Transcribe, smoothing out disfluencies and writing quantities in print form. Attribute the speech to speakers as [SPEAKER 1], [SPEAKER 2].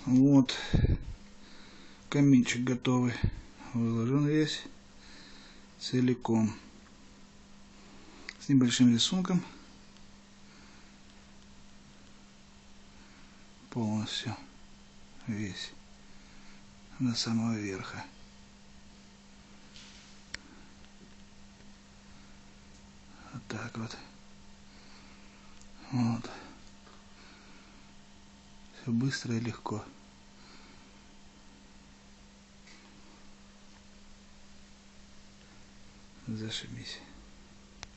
[SPEAKER 1] Вот. Каминчик готовый. Выложен весь целиком. С небольшим рисунком. Полностью. Весь. До самого верха. Вот так вот. Вот. Все быстро и легко. Зашибись.